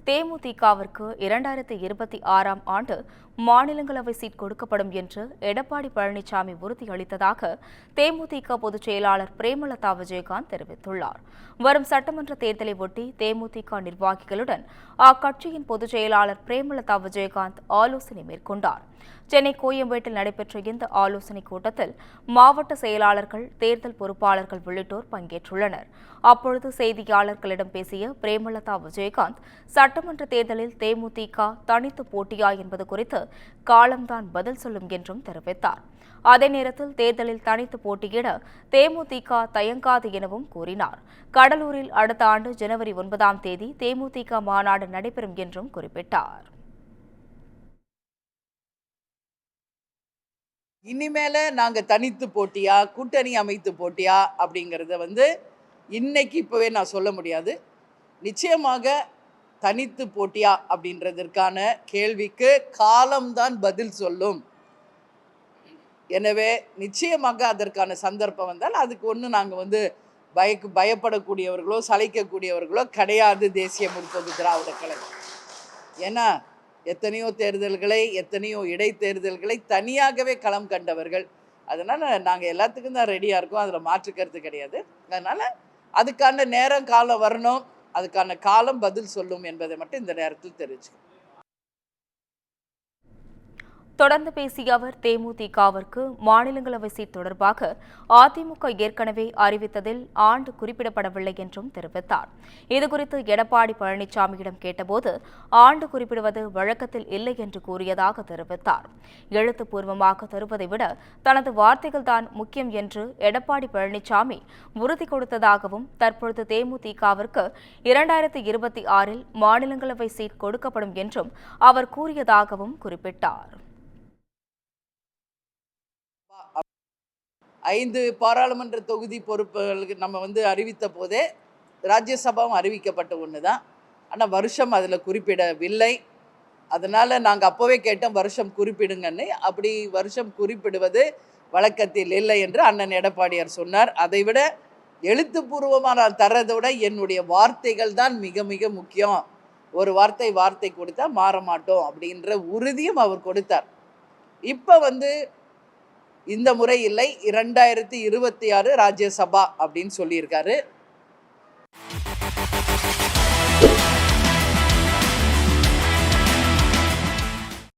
தேமுதிகவிற்கு 2026ஆம் ஆண்டு மாநிலங்களவை சீட் கொடுக்கப்படும் என்று எடப்பாடி பழனிசாமி உறுதியளித்ததாக தேமுதிக பொதுச் செயலாளர் பிரேமலதா விஜயகாந்த் தெரிவித்துள்ளார். வரும் சட்டமன்ற தேர்தலை ஒட்டி தேமுதிக நிர்வாகிகளுடன் அக்கட்சியின் பொதுச் செயலாளர் பிரேமலதா விஜயகாந்த் ஆலோசனை மேற்கொண்டார். சென்னை கோயம்பேட்டில் நடைபெற்ற இந்த ஆலோசனைக் கூட்டத்தில் மாவட்ட செயலாளர்கள், தேர்தல் பொறுப்பாளர்கள் உள்ளிட்டோர் பங்கேற்றுள்ளனர். அப்பொழுது செய்தியாளர்களிடம் பேசிய பிரேமலதா விஜயகாந்த், சட்டமன்ற தேர்தலில் தேமுதிக தனித்து போட்டியா என்பது குறித்து காலம்தான் பதில் சொல்லும் என்றும் தெரிவித்தார். அதே நேரத்தில் தேர்தலில் தனித்து போட்டியிட தேமுதிக தயங்காது எனவும் கூறினார். கடலூரில் அடுத்த ஆண்டு ஜனவரி 9ஆம் தேதி தேமுதிக மாநாடு நடைபெறும் என்றும் குறிப்பிட்டார். இனிமேல நாங்கள் தனித்து போட்டியா, கூட்டணி அமைத்து போட்டியா அப்படிங்கிறத இன்னைக்கு இப்போவே நான் சொல்ல முடியாது. நிச்சயமாக தனித்து போட்டியா அப்படின்றதற்கான கேள்விக்கு காலம்தான் பதில் சொல்லும். எனவே நிச்சயமாக அதற்கான சந்தர்ப்பம் வந்தால் அதுக்கு ஒன்றும் நாங்கள் பயப்படக்கூடியவர்களோ சளைக்கக்கூடியவர்களோ கிடையாது. தேசிய முற்போக்கு திராவிட கழகம் ஏன்னா எத்தனையோ தேர்தல்களை, எத்தனையோ இடைத்தேர்தல்களை தனியாகவே களம் கண்டவர்கள். அதனால் நாங்கள் எல்லாத்துக்கும் தான் ரெடியாக இருக்கோம், அதில் மாற்றுக்கிறது கிடையாது. அதனால் அதுக்கான நேரம் காலம் வரணும், அதுக்கான காலம் பதில் சொல்லும் என்பதை மட்டும் இந்த நேரத்தில் தெரிவிச்சுக்கோங்க. தொடர்ந்து பேசிய அவர், தேமுதிகவிற்கு மாநிலங்களவை சீட் தொடர்பாக அதிமுக ஏற்கனவே அறிவித்ததில் ஆண்டு குறிப்பிடப்படவில்லை என்றும் தெரிவித்தார். இதுகுறித்து எடப்பாடி பழனிசாமியிடம் கேட்டபோது ஆண்டு குறிப்பிடுவது வழக்கத்தில் இல்லை என்று கூறியதாக தெரிவித்தார். எழுத்துப்பூர்வமாக தருவதை விட தனது வார்த்தைகள்தான் முக்கியம் என்று எடப்பாடி பழனிசாமி உறுதி கொடுத்ததாகவும், தற்பொழுது தேமுதிகவிற்கு 2026இல் மாநிலங்களவை சீட் கொடுக்கப்படும் என்றும் அவர் கூறியதாகவும் குறிப்பிட்டார். 5 பாராளுமன்ற தொகுதி பொறுப்புகளுக்கு நம்ம அறிவித்த போதே ராஜ்யசபாவும் அறிவிக்கப்பட்ட ஒன்று தான். ஆனால் வருஷம் அதில் குறிப்பிடவில்லை. அதனால் நாங்கள் அப்போவே கேட்டோம் வருஷம் குறிப்பிடுங்கன்னு. அப்படி வருஷம் குறிப்பிடுவது வழக்கத்தில் இல்லை என்று அண்ணன் எடப்பாடியார் சொன்னார். அதைவிட எழுத்துப்பூர்வமாக நான் தர்றதை விட என்னுடைய வார்த்தைகள் தான் மிக மிக முக்கியம். ஒரு வார்த்தை கொடுத்தா மாற மாட்டோம் அப்படின்ற உறுதியும் அவர் கொடுத்தார். இப்போ இந்த முறை இல்லை, 2026 ராஜ்யசபா அப்படின்னு சொல்லியிருக்காரு.